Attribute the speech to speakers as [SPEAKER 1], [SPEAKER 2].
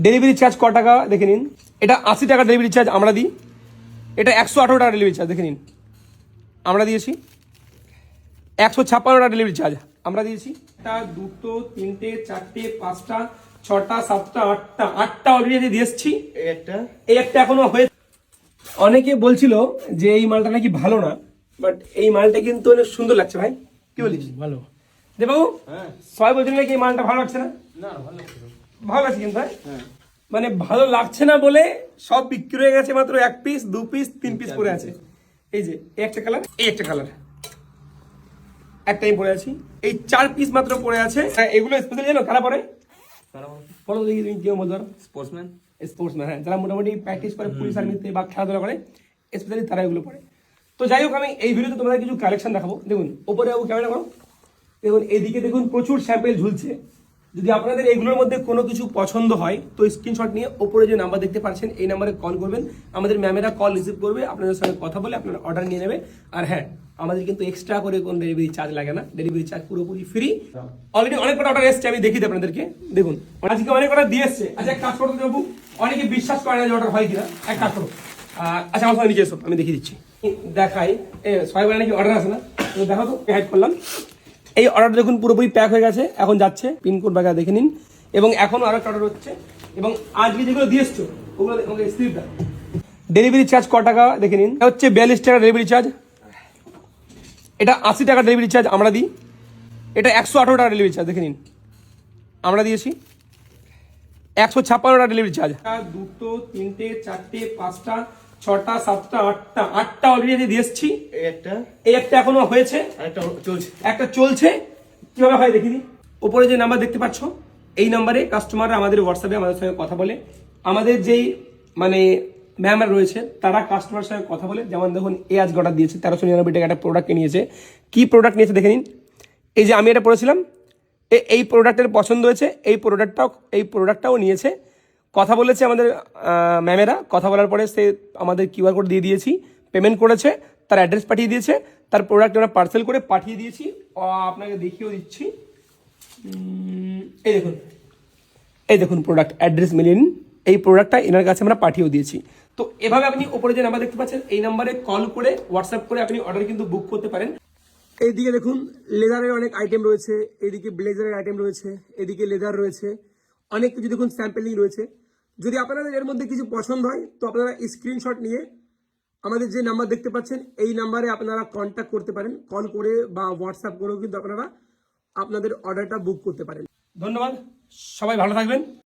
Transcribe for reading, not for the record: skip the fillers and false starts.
[SPEAKER 1] Delivery charge ক টাকা দেখে নিন। এটা 80 টাকা ডেলিভারি চার্জ আমরা দিই। এটা 118 টাকা ডেলিভারি চার্জ দেখে নিন আমরা দিয়েছি। 156 টাকা ডেলিভারি চার্জ আমরা দিয়েছি। একটা, দুটো, তিনটে, চারটে, পাঁচটা, ছটা, সাতটা, আটটা অলরেডি দিয়ে এসছি। এই একটা এখনো হয়ে। অনেকে বলছিল যে এই মালটা নাকি ভালো না, বাট এই মালটা কিন্তু অনেক সুন্দর লাগছে ভাই। কি বলিস? ভালো দেবাবু। সবাই বলছিল নাকি এই মালটা ভালো লাগছে না? ভালো লাগছে কিন্তু ভাই। মানে ভালো লাগছে না বলে সব বিক্রি হয়ে গেছে, মাত্র 1 পিস 2 পিস 3 পিস পড়ে আছে। এই যে এই একটা কালার, এই একটা কালার, একটাই পড়ে আছি। এই 4 পিস মাত্র পড়ে আছে। এগুলো স্পেশালি জানো কারা পরে? বলো দেখি তুমি কেউ বলতে পারো। স্পোর্টসম্যান, হ্যাঁ, যারা মোটামুটি প্র্যাকটিস করে পুলিশ আর্মিতে বা খেলাধুলা করে, স্পেশালি তারা এগুলো পড়ে। তো যাই হোক, আমি এই ভিডিওতে তোমাদের কিছু কালেকশন দেখাবো। দেখুন ওপরে ক্যামেরা করো, দেখুন এইদিকে দেখুন প্রচুর স্যাম্পেল ঝুলছে। যদি আপনাদের এগুলোর মধ্যে কোনো কিছু পছন্দ হয় তো স্ক্রিনশট নিয়ে ওপরে যে নাম্বার দেখতে পাচ্ছেন এই নাম্বারে কল করবেন। আমাদের ম্যামেরা কল রিসিভ করবে, আপনাদের সঙ্গে কথা বলে আপনার অর্ডার নিয়ে নেবে। আর হ্যাঁ, আমাদের কিন্তু এক্সট্রা করে কোনো ডেলিভারি চার্জ লাগে না, ডেলিভারি চার্জ পুরোপুরি ফ্রি। অলরেডি অনেক কটা অর্ডার এসছে, আমি দেখি আপনাদেরকে। দেখুন আজকে অনেক অর্ডার দিয়ে এসছে। আচ্ছা, এক কাজ করতে দেবো, অনেকে বিশ্বাস করে না যে অর্ডার হয় কিনা। এক কাজ করো, আচ্ছা আমার সঙ্গে নিচে এসো, আমি দেখিয়ে দিচ্ছি। দেখাই সবাই বলে নাকি অর্ডার আছে না, দেখো তো। হাইড করলাম। এই অর্ডার দেখুন পুরোপুরি প্যাক হয়ে গেছে, এখন যাচ্ছে। পিনকোড বাগা দেখে নিন। এবং এখনো আরো অর্ডার হচ্ছে। এবং আজকে যেগুলো দিয়ে এসছো ওগুলো স্লিপটা। ডেলিভারি চার্জ ক টাকা দেখে নিন। এটা হচ্ছে 42 টাকা ডেলিভারি চার্জ। এটা 80 টাকা ডেলিভারি চার্জ আমরা দিই। এটা 118 টাকা ডেলিভারি চার্জ দেখে নিন আমরা দিয়েছি। 156 টাকা ডেলিভারি চার্জ। দুটো, তিনটে, চারটে, পাঁচটা, ছটা, সাতটা, আটটা অলরেডি দিয়ে এসছি। এই একটা এখনো হয়েছে, একটা চলছে। কিভাবে হয় দেখি দিই। উপরে যে নাম্বার দেখতে পাচ্ছ এই নাম্বারে কাস্টমাররা আমাদের হোয়াটসঅ্যাপে আমাদের সঙ্গে কথা বলে। আমাদের যেই মানে ম্যামরা রয়েছে তারা কাস্টমারের সঙ্গে কথা বলে। যেমন দেখুন এই আজ অর্ডার দিয়েছে 1399 টাকা একটা প্রোডাক্ট নিয়েছে। কি প্রোডাক্ট নিয়েছে দেখে নিন। এই যে আমি এটা পড়েছিলাম, এই প্রোডাক্টের পছন্দ হয়েছে, এই প্রোডাক্টটাও নিয়েছে। কথা বলেছে আমাদের ম্যামেরা, কথা বলার পরে সে আমাদের কিউআর কোড দিয়ে দিয়েছি, পেমেন্ট করেছে, তার অ্যাড্রেস পাঠিয়ে দিয়েছে, তার প্রোডাক্ট আমরা পার্সেল করে পাঠিয়ে দিয়েছি। আপনাকে দেখিয়েও দিচ্ছি। এই দেখুন প্রোডাক্ট অ্যাড্রেস মিলিয়ে নিন। এই প্রোডাক্টটা এনার কাছে আমরা পাঠিয়েও দিয়েছি। তো এভাবে আপনি উপরে যে নাম্বার দেখতে পাচ্ছেন এই নাম্বারে কল করে হোয়াটসঅ্যাপ করে আপনি অর্ডার কিন্তু বুক করতে পারেন। এইদিকে দেখুন লেদারের অনেক আইটেম রয়েছে, এদিকে ব্লেজারের আইটেম রয়েছে, এদিকে লেদার রয়েছে, অনেক কিছু দেখুন স্যাম্পেলিং রয়েছে। যদি আপনাদের এর মধ্যে কিছু পছন্দ হয় তো আপনারা স্ক্রিনশট নিয়ে আমাদের যে নাম্বার দেখতে পাচ্ছেন এই নাম্বারে আপনারা কন্ট্যাক্ট করতে পারেন। কল করে বা হোয়াটসঅ্যাপ করেও কিন্তু আপনারা আপনাদের অর্ডারটা বুক করতে পারেন। ধন্যবাদ, সবাই ভালো থাকবেন।